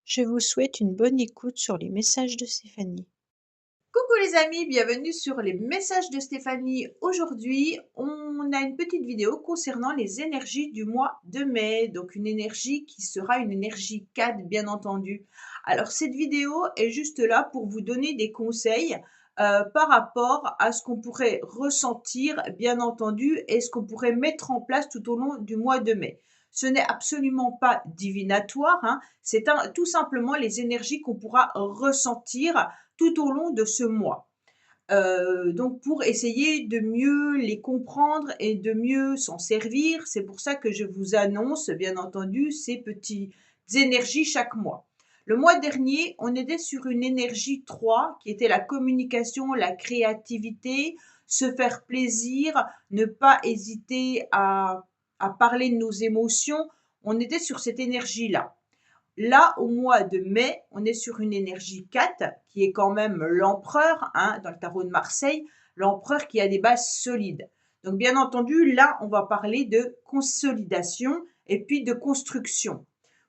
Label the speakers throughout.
Speaker 1: Je vous souhaite une bonne écoute sur les messages de Stéphanie.
Speaker 2: Coucou les amis, bienvenue sur les messages de Stéphanie. Aujourd'hui, on a une petite vidéo concernant les énergies du mois de mai. Donc une énergie qui sera une énergie 4, bien entendu. Alors cette vidéo est juste là pour vous donner des conseils par rapport à ce qu'on pourrait ressentir, bien entendu, et ce qu'on pourrait mettre en place tout au long du mois de mai. Ce n'est absolument pas divinatoire, hein, tout simplement les énergies qu'on pourra ressentir tout au long de ce mois. Donc pour essayer de mieux les comprendre et de mieux s'en servir, c'est pour ça que je vous annonce, bien entendu, ces petites énergies chaque mois. Le mois dernier, on était sur une énergie 3 qui était la communication, la créativité, se faire plaisir, ne pas hésiter à parler de nos émotions. On était sur cette énergie-là. Là, au mois de mai, on est sur une énergie 4, qui est quand même l'empereur, hein, dans le tarot de Marseille, l'empereur qui a des bases solides. Donc, bien entendu, là, on va parler de consolidation et puis de construction.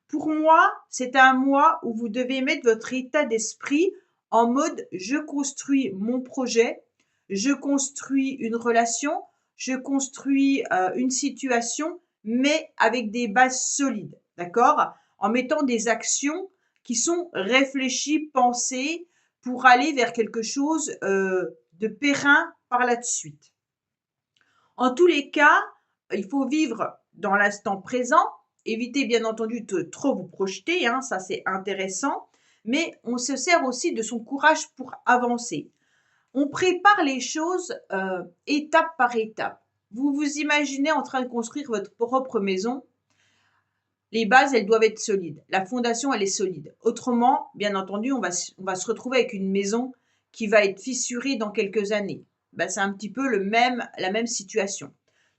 Speaker 2: Pour moi, c'est un mois où vous devez mettre votre état d'esprit en mode je construis mon projet, je construis une relation, je construis une situation, mais avec des bases solides, d'accord? En mettant des actions qui sont réfléchies, pensées pour aller vers quelque chose de périn par la suite. En tous les cas, il faut vivre dans l'instant présent, éviter bien entendu de trop vous projeter, hein, ça c'est intéressant, mais on se sert aussi de son courage pour avancer. On prépare les choses étape par étape. Vous vous imaginez en train de construire votre propre maison. Les bases, elles doivent être solides. La fondation, elle est solide. Autrement, bien entendu, on va se retrouver avec une maison qui va être fissurée dans quelques années. Ben, c'est un petit peu la même situation.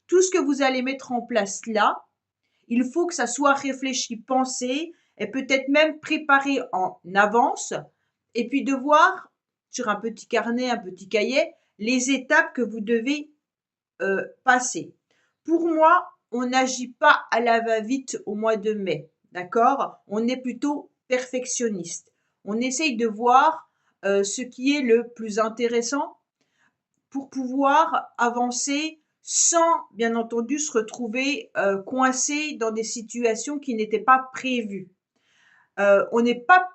Speaker 2: Tout ce que vous allez mettre en place là, il faut que ça soit réfléchi, pensé et peut-être même préparé en avance. Et puis de voir sur un petit carnet, un petit cahier, les étapes que vous devez passer. Pour moi, on n'agit pas à la va-vite au mois de mai, d'accord? On est plutôt perfectionniste. On essaye de voir ce qui est le plus intéressant pour pouvoir avancer sans, bien entendu, se retrouver coincé dans des situations qui n'étaient pas prévues. On n'est pas,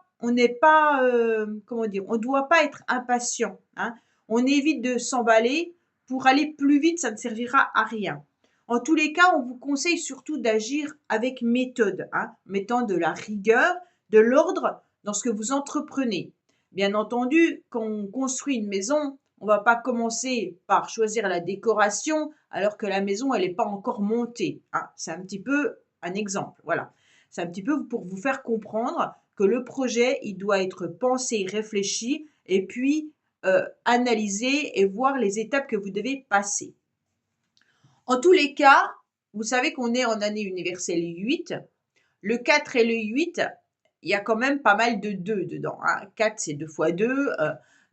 Speaker 2: comment dire, on ne doit pas être impatient, hein. On évite de s'emballer. Pour aller plus vite, ça ne servira à rien. En tous les cas, on vous conseille surtout d'agir avec méthode, hein, mettant de la rigueur, de l'ordre dans ce que vous entreprenez. Bien entendu, quand on construit une maison, on ne va pas commencer par choisir la décoration alors que la maison, elle n'est pas encore montée, hein. C'est un petit peu un exemple, voilà. C'est un petit peu pour vous faire comprendre que le projet, il doit être pensé, réfléchi et puis analyser et voir les étapes que vous devez passer. En tous les cas, vous savez qu'on est en année universelle 8. Le 4 et le 8, il y a quand même pas mal de 2 dedans, hein. 4, c'est 2 fois 2.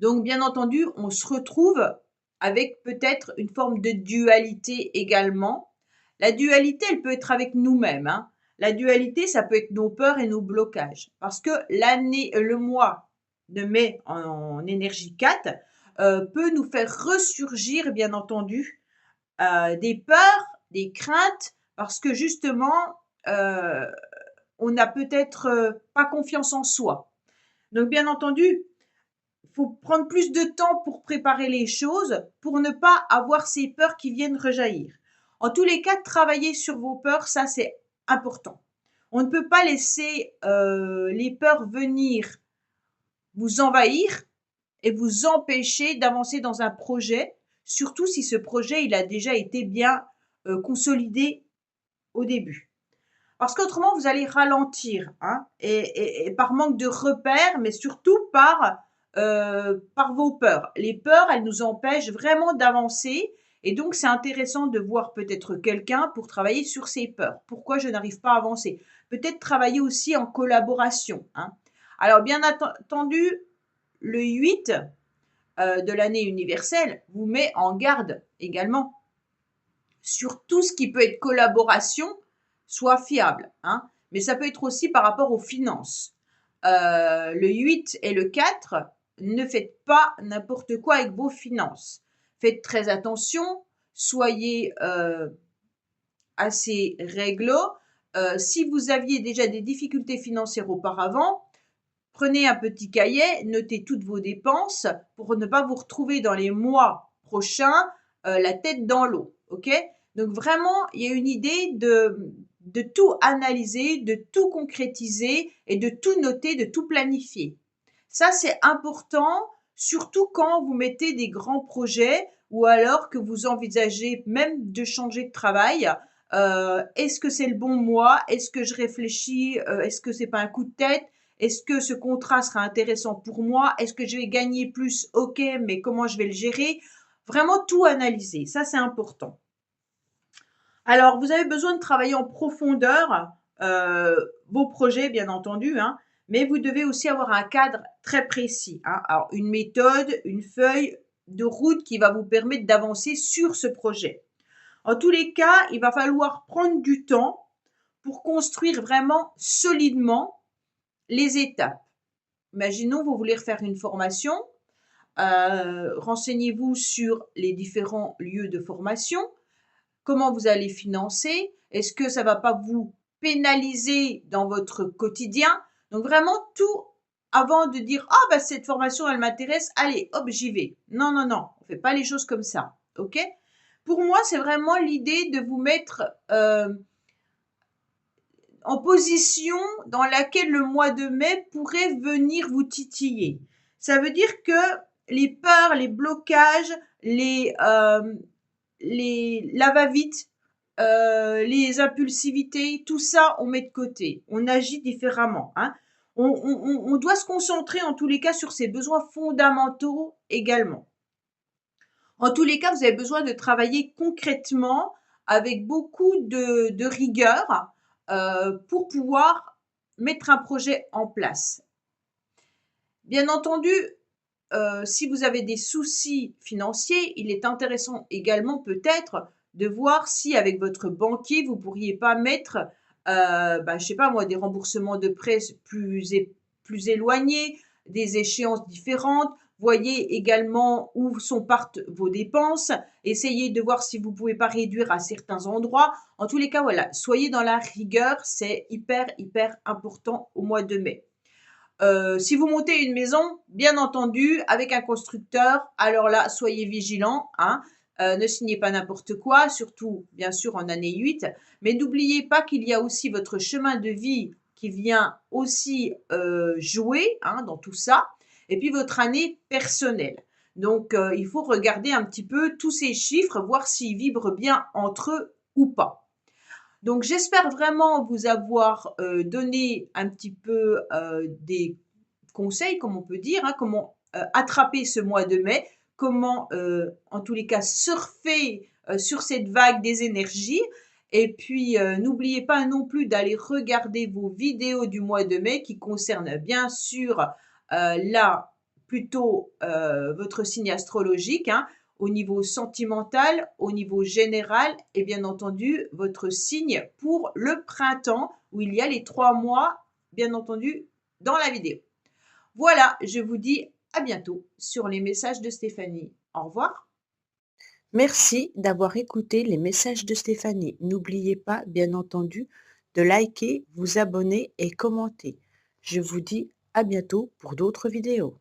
Speaker 2: Donc, bien entendu, on se retrouve avec peut-être une forme de dualité également. La dualité, elle peut être avec nous-mêmes, hein. La dualité, ça peut être nos peurs et nos blocages. Parce que le mois de mai en énergie 4 peut nous faire ressurgir, bien entendu, des peurs, des craintes, parce que justement, on n'a peut-être pas confiance en soi. Donc, bien entendu, il faut prendre plus de temps pour préparer les choses, pour ne pas avoir ces peurs qui viennent rejaillir. En tous les cas, travailler sur vos peurs, ça c'est important. On ne peut pas laisser les peurs venir vous envahir et vous empêcher d'avancer dans un projet, surtout si ce projet il a déjà été bien consolidé au début. Parce qu'autrement, vous allez ralentir, hein, et par manque de repères, mais surtout par vos peurs. Les peurs, elles nous empêchent vraiment d'avancer. Et donc, c'est intéressant de voir peut-être quelqu'un pour travailler sur ses peurs. Pourquoi je n'arrive pas à avancer? Peut-être travailler aussi en collaboration, hein. Alors, bien entendu, le 8 de l'année universelle vous met en garde également sur tout ce qui peut être collaboration, soit fiable, hein. Mais ça peut être aussi par rapport aux finances. le 8 et le 4, ne faites pas n'importe quoi avec vos finances. Faites très attention, soyez assez réglo. Si vous aviez déjà des difficultés financières auparavant, prenez un petit cahier, notez toutes vos dépenses pour ne pas vous retrouver dans les mois prochains la tête dans l'eau. Ok? Donc vraiment, il y a une idée de tout analyser, de tout concrétiser et de tout noter, de tout planifier. Ça, c'est important, surtout quand vous mettez des grands projets ou alors que vous envisagez même de changer de travail. Est-ce que c'est le bon mois? Est-ce que je réfléchis? Est-ce que c'est pas un coup de tête? Est-ce que ce contrat sera intéressant pour moi? Est-ce que je vais gagner plus? Ok, mais comment je vais le gérer? Vraiment tout analyser, ça c'est important. Alors, vous avez besoin de travailler en profondeur vos projets, bien entendu, hein, mais vous devez aussi avoir un cadre très précis, hein. Alors, une méthode, une feuille de route qui va vous permettre d'avancer sur ce projet. En tous les cas, il va falloir prendre du temps pour construire vraiment solidement les étapes. Imaginons, vous voulez refaire une formation, renseignez-vous sur les différents lieux de formation. Comment vous allez financer? Est-ce que ça va pas vous pénaliser dans votre quotidien? Donc vraiment tout avant de dire ah bah cette formation elle m'intéresse, allez hop j'y vais. Non non non, on fait pas les choses comme ça, ok? Pour moi c'est vraiment l'idée de vous mettre en position dans laquelle le mois de mai pourrait venir vous titiller. Ça veut dire que les peurs, les blocages, les lava-vite, les impulsivités, tout ça, on met de côté. On agit différemment, hein. On doit se concentrer en tous les cas sur ses besoins fondamentaux également. En tous les cas, vous avez besoin de travailler concrètement avec beaucoup de rigueur pour pouvoir mettre un projet en place. Bien entendu, si vous avez des soucis financiers, il est intéressant également peut-être de voir si avec votre banquier, vous pourriez pas mettre, je sais pas moi, des remboursements de prêts plus éloignés, des échéances différentes. Voyez également où partent vos dépenses. Essayez de voir si vous pouvez pas réduire à certains endroits. En tous les cas, voilà, soyez dans la rigueur, c'est hyper, hyper important au mois de mai. Si vous montez une maison, bien entendu, avec un constructeur, alors là, soyez vigilants, hein. Ne signez pas n'importe quoi, surtout, bien sûr, en année 8. Mais n'oubliez pas qu'il y a aussi votre chemin de vie qui vient aussi jouer, hein, dans tout ça. Et puis, votre année personnelle. Donc, il faut regarder un petit peu tous ces chiffres, voir s'ils vibrent bien entre eux ou pas. Donc j'espère vraiment vous avoir donné un petit peu des conseils, comme on peut dire, hein, comment attraper ce mois de mai, comment en tous les cas surfer sur cette vague des énergies. Et puis n'oubliez pas non plus d'aller regarder vos vidéos du mois de mai qui concernent bien sûr là plutôt votre signe astrologique, hein, au niveau sentimental, au niveau général et bien entendu votre signe pour le printemps où il y a les 3 mois, bien entendu, dans la vidéo. Voilà, je vous dis à bientôt sur les messages de Stéphanie. Au revoir.
Speaker 1: Merci d'avoir écouté les messages de Stéphanie. N'oubliez pas, bien entendu, de liker, vous abonner et commenter. Je vous dis à bientôt pour d'autres vidéos.